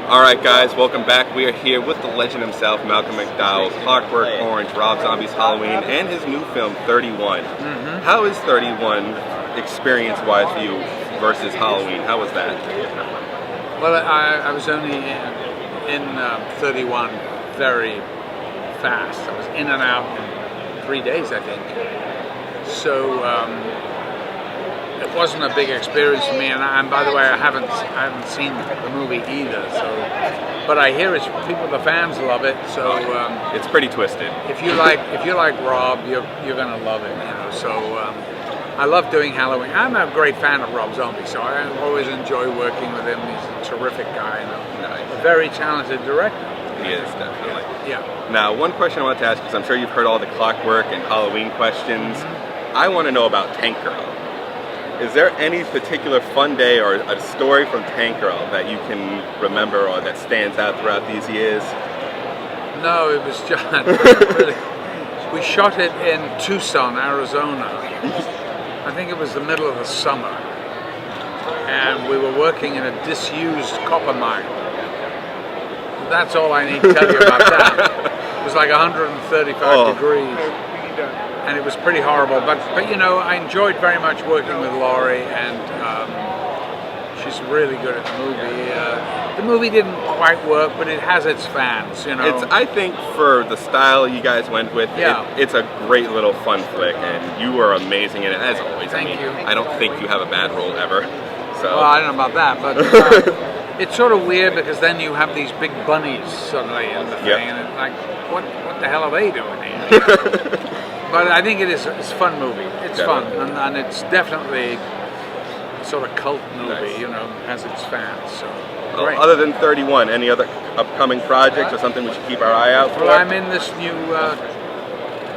All right, guys, welcome back. We are here with the legend himself, Malcolm McDowell, Clockwork Orange, Rob Zombie's Halloween, and his new film, 31. How is 31 experience-wise for you versus Halloween? How was that? Well, I was only in 31 very fast. I was in and out in 3 days, I think. So it wasn't a big experience for me. And by the way, I haven't seen the movie either. So, but I hear the fans love it. So it's pretty twisted. If you like Rob, you're gonna love it. You know. So I love doing Halloween. I'm a great fan of Rob Zombie, so I always enjoy working with him. He's a terrific guy and a very talented director. He is, definitely. Yeah. Now, one question I want to ask, because I'm sure you've heard all the Clockwork and Halloween questions. I want to know about Tank Girl. Is there any particular fun day or a story from Tank Girl that you can remember or that stands out throughout these years? No, it was just... we shot it in Tucson, Arizona. I think it was the middle of the summer. And we were working in a disused copper mine. That's all I need to tell you about that. It was like 135 degrees. And it was pretty horrible, but you know, I enjoyed very much working with Laurie, and she's really good at the movie. The movie didn't quite work, but it has its fans, you know. I think for the style you guys went with, it's a great little fun flick, and you were amazing in it, as always. Thank you. I don't think you have a bad role ever. So. Well, I don't know about that, but it's sort of weird because then you have these big bunnies suddenly in the thing, and it's like, what the hell are they doing here? But I think it's a fun movie. It's fun, and it's definitely a sort of cult movie. You know, has its fans. So, well, other than 31, any other upcoming projects or something we should keep our eye out for? Well, I'm in this new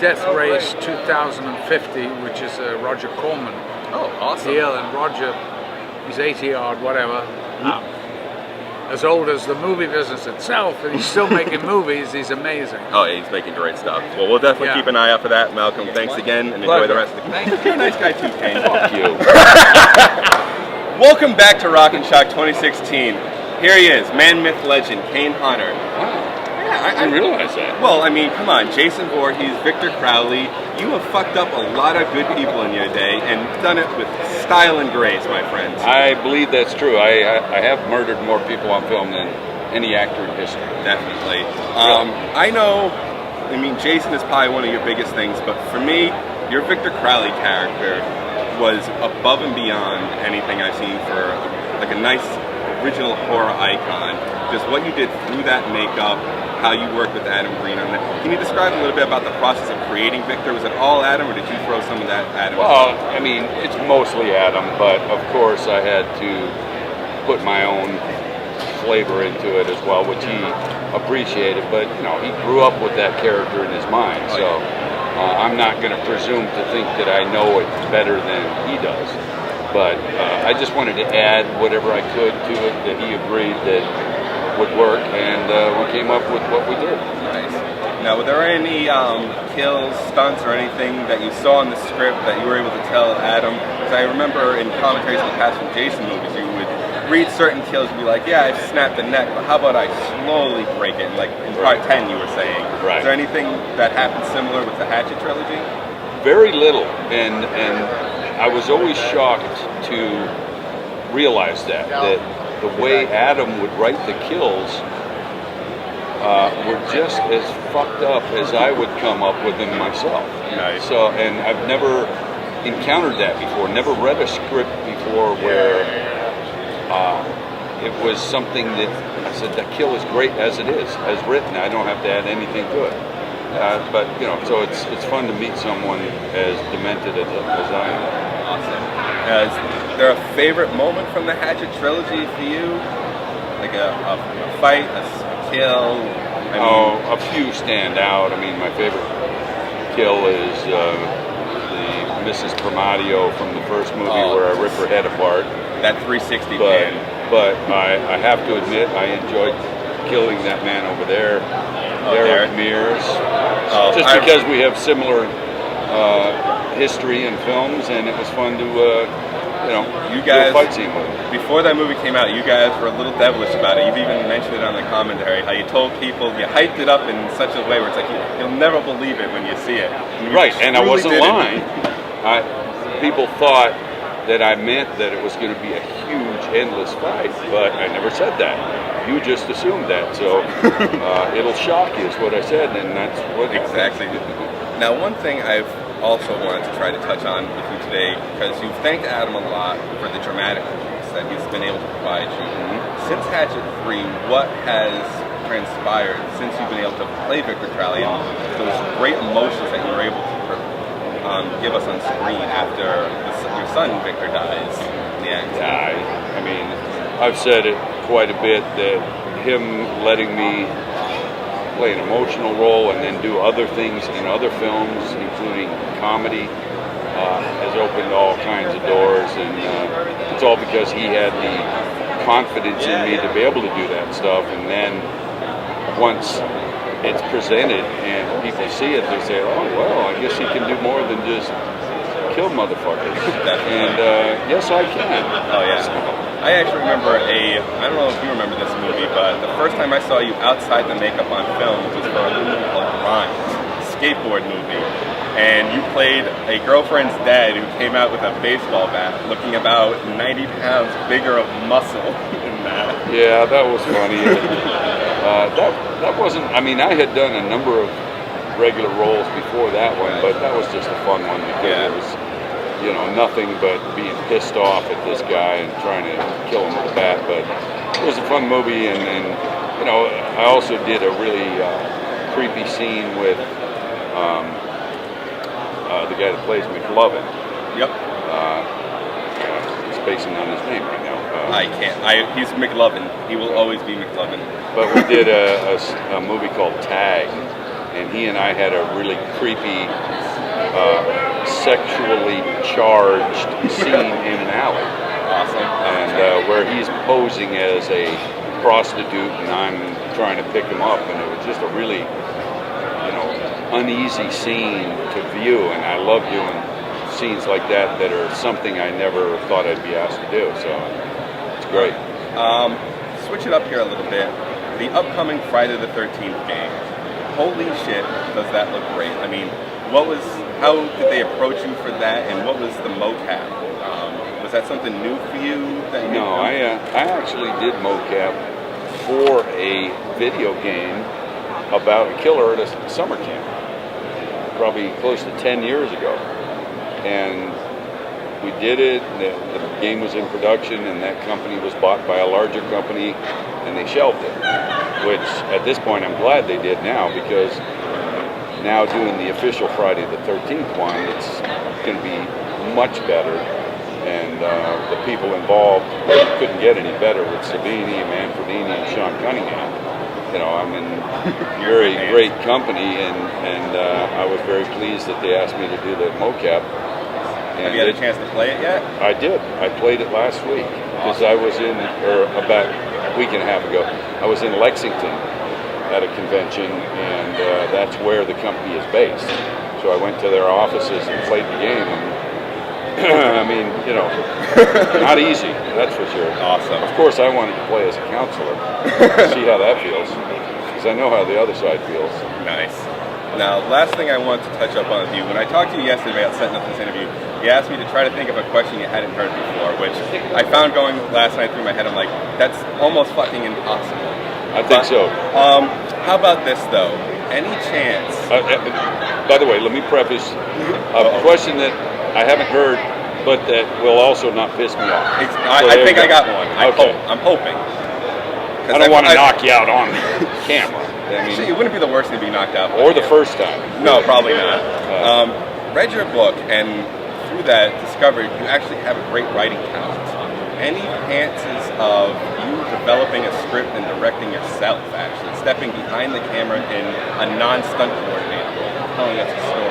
Death Race 2050, which is a Roger Corman deal, and Roger, he's 80-odd, whatever. As old as the movie business itself, and he's still making movies. He's amazing. Oh, yeah, he's making great stuff. Well, we'll definitely keep an eye out for that. Malcolm, thanks again, and enjoy the rest of the game. You're a nice guy too, Kane. Fuck you. Welcome back to Rock and Shock 2016. Here he is, man, myth, legend, Kane Hunter. Wow. Yeah, I didn't realize that. Well, I mean, come on, Jason Voorhees, Victor Crowley. You have fucked up a lot of good people in your day and done it with style and grace, my friends. I believe that's true. I have murdered more people on film than any actor in history. Definitely. I know, I mean, Jason is probably one of your biggest things, but for me, your Victor Crowley character was above and beyond anything I've seen for like a nice original horror icon. Just what you did through that makeup, how you worked with Adam Green on that. Can you describe a little bit about the process of creating Victor? Was it all Adam, or did you throw some of that Adam? Well, I mean, it's mostly Adam, but of course I had to put my own flavor into it as well, which he appreciated. But you know, he grew up with that character in his mind, so I'm not going to presume to think that I know it better than he does. But I just wanted to add whatever I could to it that he agreed that would work, and we came up with what we did. Nice. Now, were there any kills, stunts, or anything that you saw in the script that you were able to tell Adam? Because I remember in commentaries in the past from Jason movies, you would read certain kills and be like, yeah, I've snapped the neck, but how about I slowly break it? Like in part 10 you were saying. Is there anything that happened similar with the Hatchet trilogy? Very little, and I was always shocked to realize that the way Adam would write the kills were just as fucked up as I would come up with them myself. Nice. So, and I've never encountered that before, never read a script before where it was something that I said, the kill is great as it is, as written. I don't have to add anything to it. But, you know, so it's fun to meet someone as demented as I am. Awesome. Is there a favorite moment from the Hatchet trilogy for you? Like a fight, a kill? A few stand out. I mean, my favorite kill is the Mrs. Primadio from the first movie where I rip her head apart. That 360 pan. But I have to admit, I enjoyed killing that man over there. Derek Mears. Just because we have similar history in films, and it was fun to You guys, do a fight scene with him. before that movie came out, you guys were a little devilish about it. You've even mentioned it on the commentary, how you told people, you hyped it up in such a way where it's like, you'll never believe it when you see it. And Right, and I wasn't didn't. lying. People thought that I meant that it was going to be a huge, endless fight, but I never said that. You just assumed that, so it'll shock you is what I said, and that's what Exactly. Now, one thing I've also wanted to try to touch on with you today, because you've thanked Adam a lot for the dramatic release that he's been able to provide you. Since Hatchet 3, what has transpired since you've been able to play Victor Crowley and those great emotions that you were able to give us on screen after your son Victor dies in the end? Yeah, I mean, I've said it quite a bit that him letting me play an emotional role and then do other things in other films, including comedy, has opened all kinds of doors, and it's all because he had the confidence in me to be able to do that stuff. And then once it's presented and people see it, they say, oh, well, I guess he can do more than just kill motherfuckers. And yes, I can. Oh, yeah. I actually remember I don't know if you remember this movie, but the first time I saw you outside the makeup on film was for a movie called Rhymes, a skateboard movie. And you played a girlfriend's dad who came out with a baseball bat looking about 90 pounds bigger of muscle than that. Yeah, that was funny. That wasn't, I mean, I had done a number of regular roles before that one, but that was just a fun one because it was, nothing but being pissed off at this guy and trying to kill him with a bat. But it was a fun movie, and I also did a really creepy scene with the guy that plays McLovin. Yep. Spacing on his name right now. I can't. He's McLovin. He will always be McLovin. But we did a movie called Tag, and he and I had a really creepy, sexually charged scene in an alley. Awesome. And where he's posing as a prostitute, and I'm trying to pick him up, and it was just a really, uneasy scene to view. And I love doing scenes like that are something I never thought I'd be asked to do. So it's great. Switch it up here a little bit. The upcoming Friday the 13th game. Holy shit, does that look great? I mean, how did they approach you for that, and what was the mocap? Was that something new for you? No, I actually did mocap for a video game about a killer at a summer camp, probably close to 10 years ago. And we did it, the game was in production, and that company was bought by a larger company, and they shelved it, which at this point I'm glad they did now, because now doing the official Friday the 13th one, it's going to be much better, and the people involved couldn't get any better with Savini, Manfredini, and Sean Cunningham. You're a great company, and I was very pleased that they asked me to do the mocap. Have you had a chance to play it yet? I did. I played it last week because I was about a week and a half ago. I was in Lexington at a convention, and that's where the company is based. So I went to their offices and played the game. And, I mean, not easy, that's for sure. Awesome. Of course, I wanted to play as a counselor, see how that feels, because I know how the other side feels. Nice. Now, last thing I want to touch up on with you, when I talked to you yesterday about setting up this interview, you asked me to try to think of a question you hadn't heard before, which I found going last night through my head. I'm like, that's almost fucking impossible. I think so. How about this, though? Any chance? By the way, let me preface a question that I haven't heard, but that will also not piss me off. I think I got one. I'm hoping. I don't want to knock you out on camera. I mean, it wouldn't be the worst thing to be knocked out. Or the first time. No, probably not. Read your book, and through that discovered you actually have a great writing talent. Any chances of you developing a script and directing yourself, actually, stepping behind the camera in a non-stunt coordinator role, telling us a story?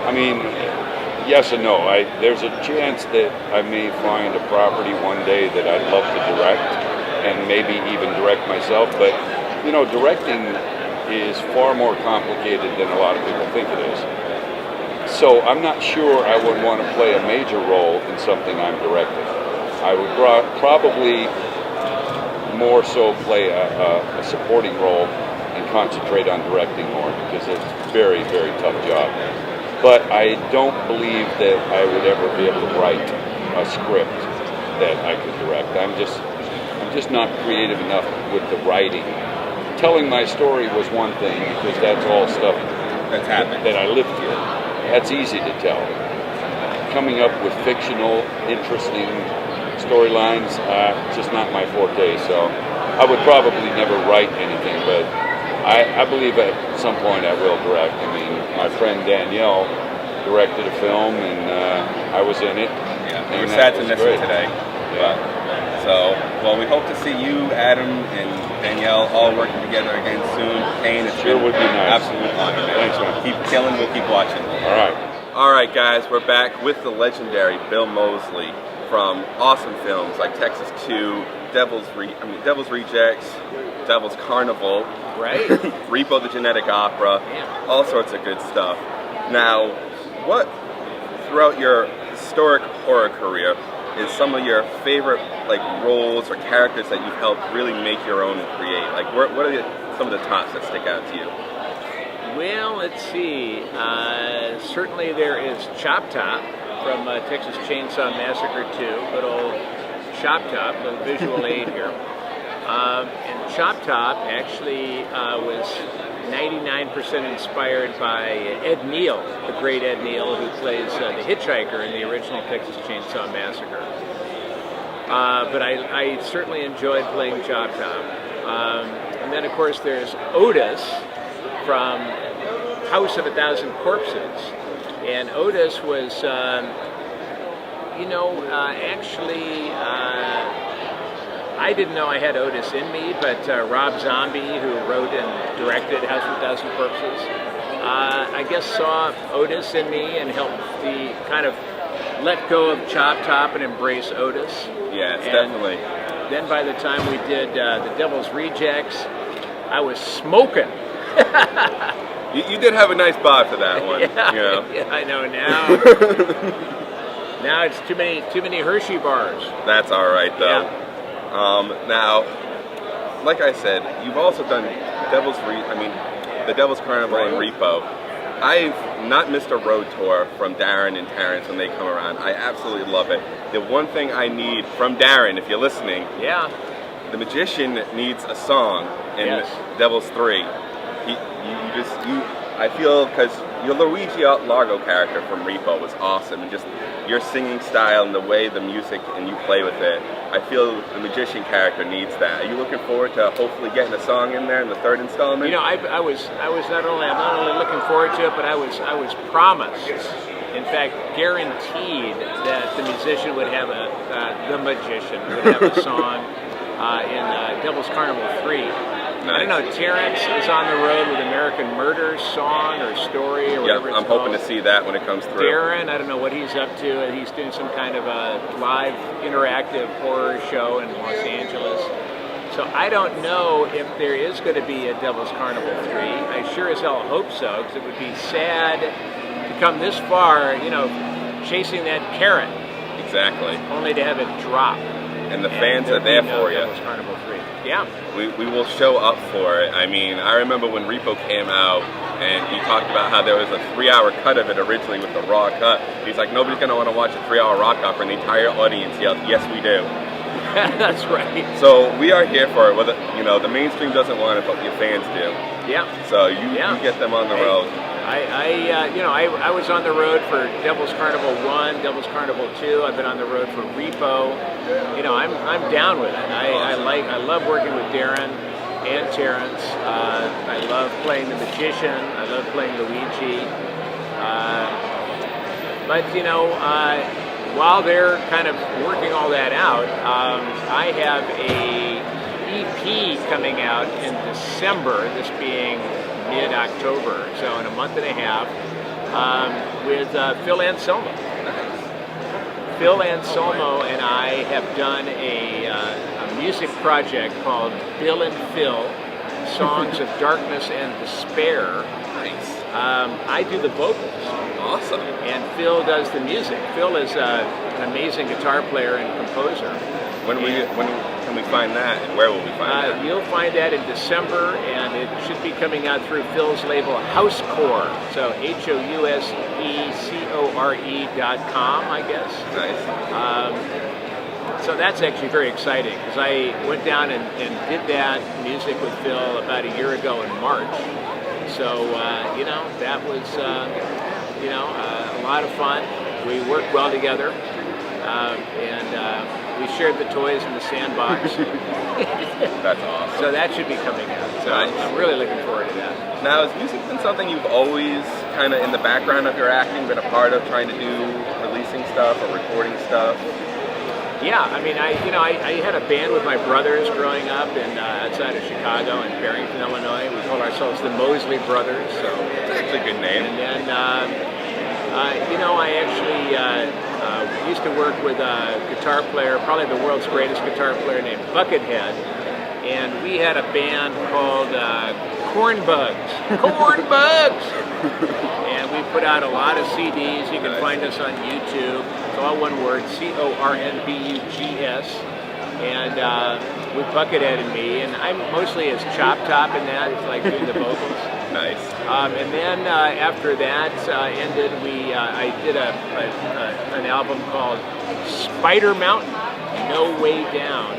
I mean, yes and no. There's a chance that I may find a property one day that I'd love to direct, and maybe even direct myself. But directing is far more complicated than a lot of people think it is. So I'm not sure I would want to play a major role in something I'm directing. I would probably more so play a supporting role and concentrate on directing more, because it's a very, very tough job. But I don't believe that I would ever be able to write a script that I could direct. I'm just not creative enough with the writing. Telling my story was one thing, because that's all stuff That's happened. that I lived through. That's easy to tell. Coming up with fictional, interesting storylines, just not my forte. So I would probably never write anything, but I believe at some point I will direct. I mean, my friend Danielle directed a film, and I was in it. Yeah, we were sad to miss it today. Yeah. Well, we hope to see you, Adam, and Danielle all working together again soon. Kane, it's Sure would be nice. Absolute honor, man. Thanks, man. Keep killing, we'll keep watching. All right. All right, guys, we're back with the legendary Bill Moseley from awesome films like Texas 2, Devil's Rejects, Devil's Carnival, Right. Repo the Genetic Opera, Yeah. all sorts of good stuff. Now, what throughout your historic horror career is some of your favorite like roles or characters that you've helped really make your own and create? Like, what are some of the tops that stick out to you? Well, let's see. Certainly there is Chop Top from Texas Chainsaw Massacre 2. Good old Chop Top, a little visual aid here. And Chop Top actually was 99% inspired by Ed Neal, the great Ed Neal, who plays the hitchhiker in the original Texas Chainsaw Massacre. But I certainly enjoyed playing Chop Top. And then, of course, there's Otis from House of a Thousand Corpses. And Otis was, actually, I didn't know I had Otis in me, but Rob Zombie, who wrote and directed House of a Thousand Corpses, I guess saw Otis in me and helped me kind of let go of Chop Top and embrace Otis. Yes, And definitely. Then by the time we did The Devil's Rejects, I was smoking. You did have a nice bod for that one. Yeah, You know? yeah, I know now. Now it's too many Hershey bars. That's all right, though. Yeah. Now, like I said, you've also done The Devil's Carnival and Repo. I've not missed a road tour from Darren and Terrence when they come around. I absolutely love it. The one thing I need from Darren, if you're listening, Yeah. the magician needs a song in Yes. Devil's 3. I feel, because your Luigi Largo character from Repo was awesome, and just your singing style and the way the music and you play with it, I feel the magician character needs that. Are you looking forward to hopefully getting a song in there in the third installment? You know, I'm not only looking forward to it, but I was promised, in fact, guaranteed that the magician would have a song in Devil's Carnival 3. I don't know, Terrence is on the road with American Murder's song or story or whatever it's I'm called. hoping to see that when it comes through. Darren, I don't know what he's up to. He's doing some kind of a live interactive horror show in Los Angeles. So I don't know if there is going to be a Devil's Carnival 3. I sure as hell hope so, because it would be sad to come this far, chasing that carrot, Exactly. only to have it drop. And the fans are there for you. Devil's Carnival 3. Yeah. We will show up for it. I mean, I remember when Repo came out and he talked about how there was a 3-hour cut of it originally with the raw cut. He's like, nobody's going to want to watch a 3-hour rock opera, and the entire audience yelled, yes, we do. That's right. So we are here for it. Whether the mainstream doesn't want it, but your fans do. Yeah. So you get them on the road. I was on the road for Devil's Carnival 1, Devil's Carnival 2. I've been on the road for Repo. I'm down with it. I love working with Darren and Terrence. I love playing the magician. I love playing Luigi. But while they're kind of working all that out, I have a EP coming out in December. This being mid-October, so in a month and a half, with Phil Anselmo. Phil Anselmo and I have done a music project called Bill and Phil, Songs of Darkness and Despair. Nice. I do the vocals. Awesome. And Phil does the music. Phil is an amazing guitar player and composer. When can we find that, and where will we find that? You'll find that in December, and it should be coming out through Phil's label Housecore. So HOUSECORE.com, I guess. Nice. So that's actually very exciting because I went down and did that music with Phil about a year ago in March. So that was a lot of fun. We worked well together, and we shared the toys in the sandbox. That's awesome. So that should be coming out. So Nice. I'm really looking forward to that. Now, has music been something you've always kind of in the background of your acting been a part of, trying to do releasing stuff or recording stuff? Yeah, I mean, I had a band with my brothers growing up outside of Chicago in Barrington, Illinois. We called ourselves the Moseley Brothers. So That's a good name. And then, I actually used to work with a guitar player, probably the world's greatest guitar player named Buckethead. And we had a band called Cornbugs. Cornbugs! And we put out a lot of CDs. You can find us on YouTube. It's all one word, CORNBUGS. And with Buckethead and me. And I'm mostly as Chop Top in that, like doing the vocals. Nice. And then after that ended, I did an album called Spider Mountain, No Way Down,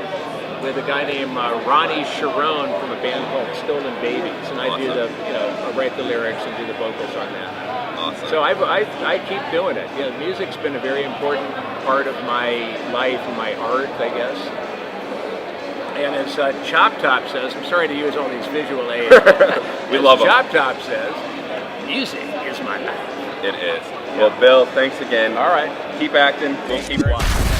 with a guy named Ronnie Sharon from a band called Stolen Babies, and I do I write the lyrics and do the vocals on that. Awesome. So I keep doing it. Music's been a very important part of my life and my art, I guess. And as Chop Top says, I'm sorry to use all these visual aids. We love them. Chop Top says, music is my life. It is. Well, Bill, thanks again. All right. Keep acting. We'll keep watching.